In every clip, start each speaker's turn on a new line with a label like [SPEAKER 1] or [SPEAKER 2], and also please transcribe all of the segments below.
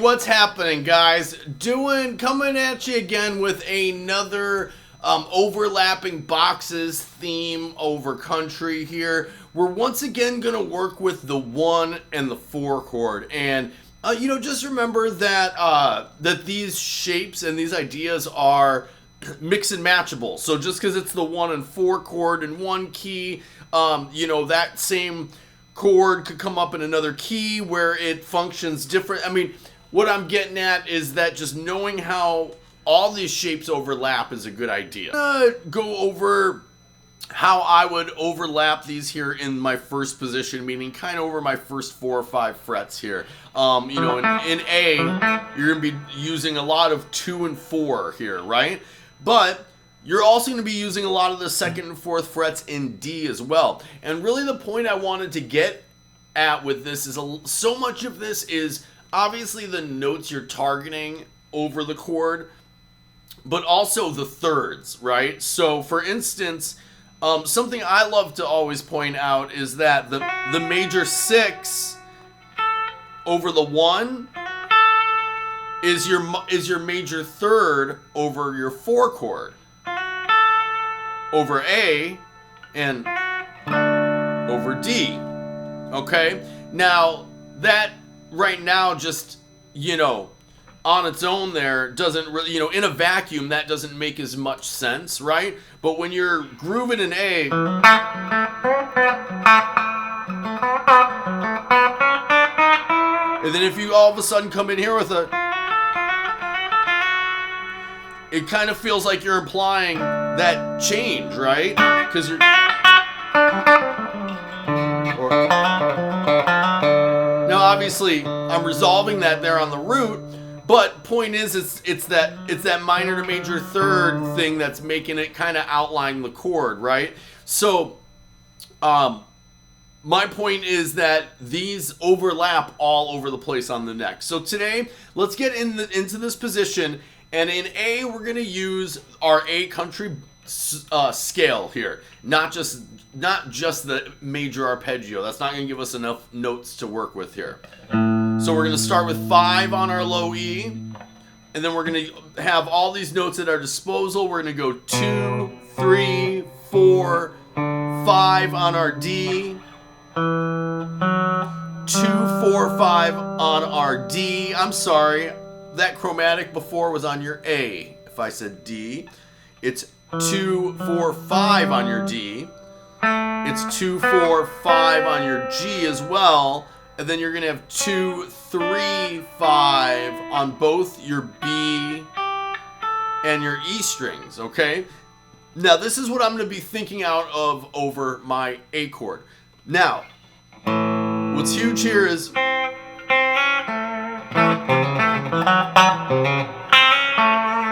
[SPEAKER 1] What's happening, guys? Coming at you again with another overlapping boxes theme over country here. We're once again going to work with the 1 and the 4 chord, and just remember that that these shapes and these ideas are mix and matchable. So just because it's the 1 and 4 chord in one key, that same chord could come up in another key where it functions different. I mean, what I'm getting at is that just knowing how all these shapes overlap is a good idea. I'm gonna go over how I would overlap these here in my first position, meaning kind of over my first 4 or 5 frets here. In A, you're gonna be using a lot of 2 and 4 here, right? But you're also going to be using a lot of the 2nd and 4th frets in D as well. And really the point I wanted to get at with this is so much of this is obviously the notes you're targeting over the chord, but also the thirds, right? So for instance, something I love to always point out is that the major 6 over the 1 is your major third over your 4 chord, over A and over D. Okay? Now that right now just, on its own there doesn't really, in a vacuum that doesn't make as much sense, right? But when you're grooving in A, and then if you all of a sudden come in here with it kind of feels like you're implying that change, right? Because you're... Now, obviously, I'm resolving that there on the root, but point is, it's that minor to major third thing that's making it kind of outline the chord, right? So, my point is that these overlap all over the place on the neck. So today, let's get into this position. And in A, we're going to use our A country scale here, not just the major arpeggio. That's not going to give us enough notes to work with here. So we're going to start with 5 on our low E, and then we're going to have all these notes at our disposal. We're going to go 2, 3, 4, 5 on our D, 2, 4, 5 on our D. I'm sorry. That chromatic before was on your A. If I said D, it's 2, 4, 5 on your D. It's 2, 4, 5 on your G as well. And then you're going to have 2, 3, 5 on both your B and your E strings, okay? Now, this is what I'm going to be thinking out of over my A chord. Now, what's huge here is...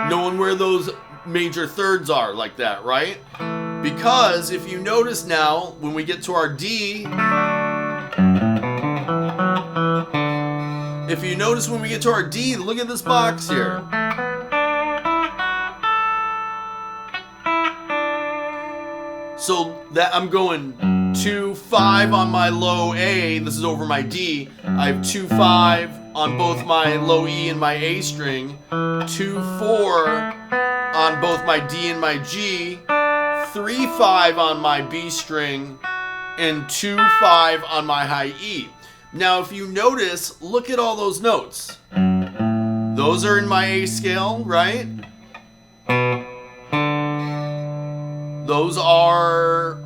[SPEAKER 1] knowing where those major thirds are like that, right? Because if you notice now, when we get to our D, look at this box here. So that I'm going 2, 5 on my low A. This is over my D. I have 2, 5 on both my low E and my A string. 2, 4 on both my D and my G. 3, 5 on my B string. And 2, 5 on my high E. Now, if you notice, look at all those notes. Those are in my A scale, right? Those are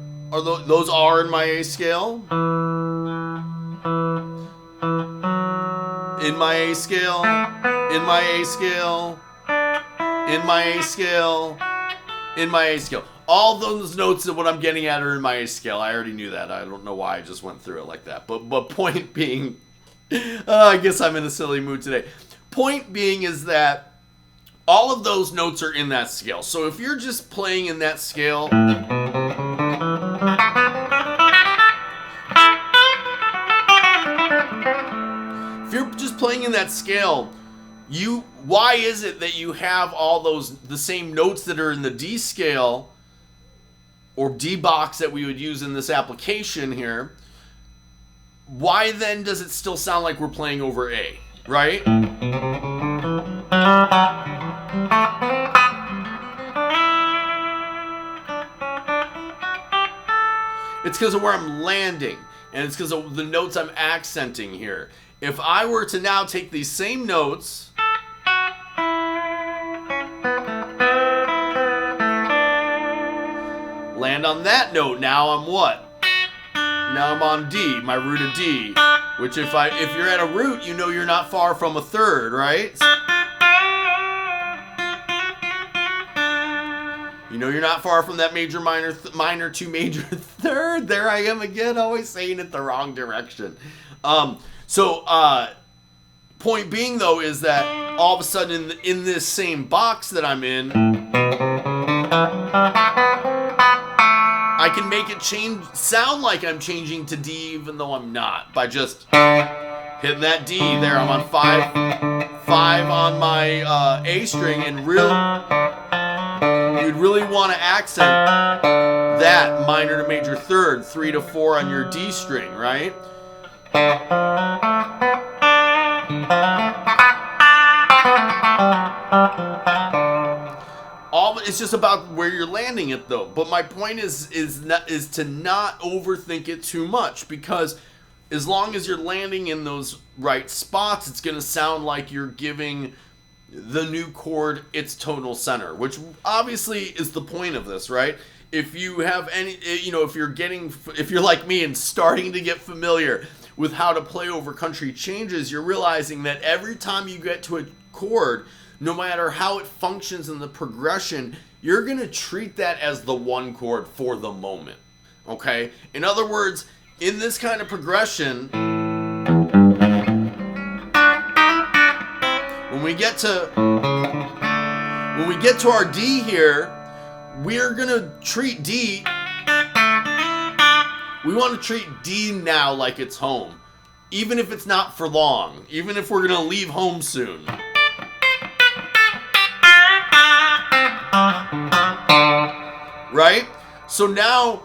[SPEAKER 1] in my A scale. In my A scale. In my A scale. In my A scale. In my A scale. All those notes of what I'm getting at are in my A scale. I already knew that. I don't know why I just went through it like that. But point being, I guess I'm in a silly mood today. Point being is that all of those notes are in that scale. So if you're just playing in that scale, if you're just playing in that scale, why is it that you have all the same notes that are in the D scale or D box that we would use in this application here? Why then does it still sound like we're playing over A, right? It's because of where I'm landing, and it's because of the notes I'm accenting here. If I were to now take these same notes land on that note, now I'm what? Now I'm on D, my root of D, which if you're at a root, you know you're not far from a third, right? You know you're not far from that major, minor to major third. There I am again, always saying it the wrong direction. Point being though is that all of a sudden in this same box that I'm in, I can make it sound like I'm changing to D even though I'm not, by just hitting that D there. I'm on 5 on my A string, and you'd really want to accent that minor to major third, 3 to 4 on your D string, right? It's just about where you're landing it though. But my point is to not overthink it too much, because as long as you're landing in those right spots, it's going to sound like you're giving the new chord its tonal center, which obviously is the point of this, right? If you have any, if you're like me and starting to get familiar with how to play over country changes, you're realizing that every time you get to a chord, no matter how it functions in the progression, you're going to treat that as the one chord for the moment, okay? In other words, in this kind of progression, when we get to our D here, we're going to treat D, we want to treat D now like it's home, even if it's not for long, even if we're going to leave home soon. Right? So now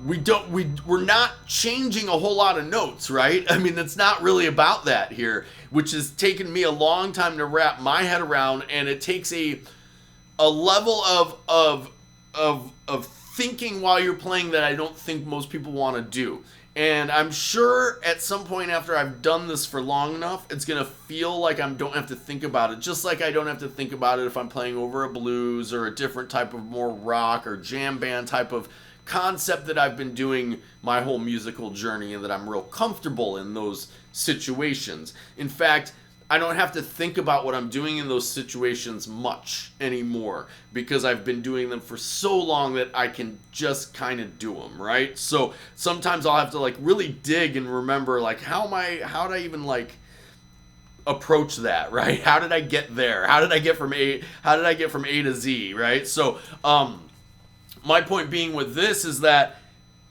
[SPEAKER 1] we're not changing a whole lot of notes, right? I mean, it's not really about that here, which has taken me a long time to wrap my head around, and it takes a level of thinking while you're playing that I don't think most people want to do. And I'm sure at some point after I've done this for long enough, it's going to feel like I don't have to think about it. Just like I don't have to think about it if I'm playing over a blues or a different type of more rock or jam band type of concept that I've been doing my whole musical journey, and that I'm real comfortable in those situations. In fact, I don't have to think about what I'm doing in those situations much anymore, because I've been doing them for so long that I can just kind of do them, right? So sometimes I'll have to like really dig and remember like how did I even like approach that, right? How did I get there? How did I get from A to Z, right? So my point being with this is that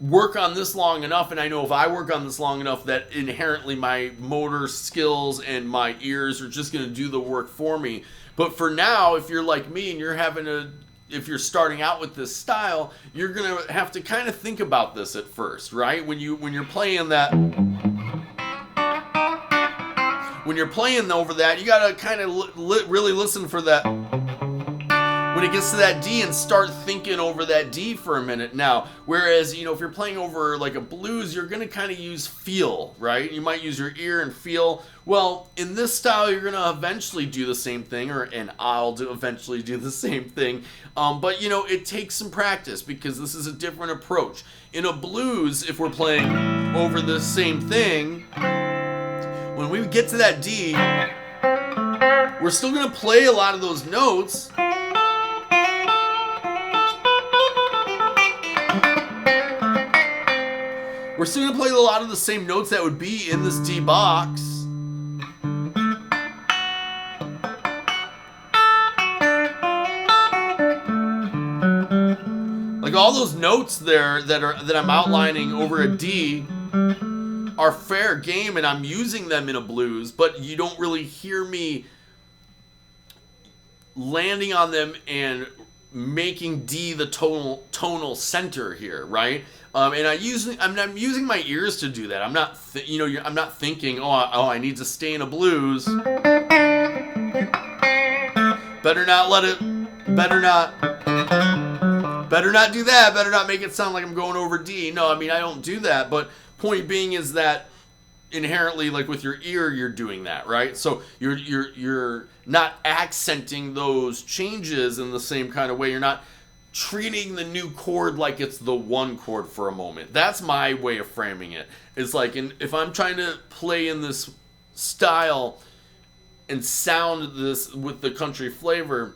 [SPEAKER 1] work on this long enough, and I know if I work on this long enough that inherently my motor skills and my ears are just going to do the work for me. But for now, if you're like me and you're having to if you're starting out with this style, you're gonna have to kind of think about this at first, right? When you're playing that, when you're playing over that, you gotta kind of really listen for that. When it gets to that D, and start thinking over that D for a minute. Now, whereas, you know, if you're playing over like a blues, you're going to kind of use feel, right? You might use your ear and feel. Well, in this style, you're going to eventually do the same thing, and I'll eventually do the same thing. But, you know, it takes some practice because this is a different approach. In a blues, if we're playing over the same thing, when we get to that D, we're still going to play a lot of those notes. We're still going to play a lot of the same notes that would be in this D box. Like all those notes there that I'm outlining over a D are fair game, and I'm using them in a blues, but you don't really hear me landing on them and making D the tonal center here, right? And I'm using my ears to do that. I'm not, I'm not thinking, I need to stay in a blues. Better not do that. Better not make it sound like I'm going over D. No, I mean, I don't do that. But point being is that inherently, like with your ear, you're doing that, right? So you're not accenting those changes in the same kind of way. You're not treating the new chord like it's the one chord for a moment. That's my way of framing it. It's like, if I'm trying to play in this style and sound this with the country flavor,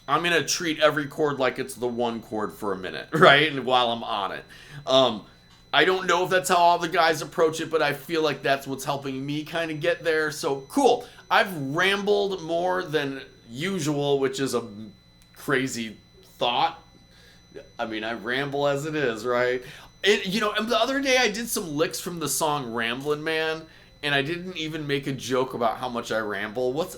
[SPEAKER 1] I'm going to treat every chord like it's the one chord for a minute, right? And while I'm on it. I don't know if that's how all the guys approach it, but I feel like that's what's helping me kind of get there. So cool. I've rambled more than usual, which is a crazy thought. I mean, I ramble as it is, right? The other day I did some licks from the song Ramblin' Man, and I didn't even make a joke about how much I ramble. What's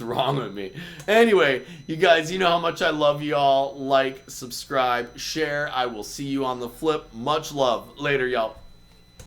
[SPEAKER 1] wrong with me? Anyway, you guys, you know how much I love y'all. Like, subscribe, share. I will see you on the flip. Much love. Later, y'all.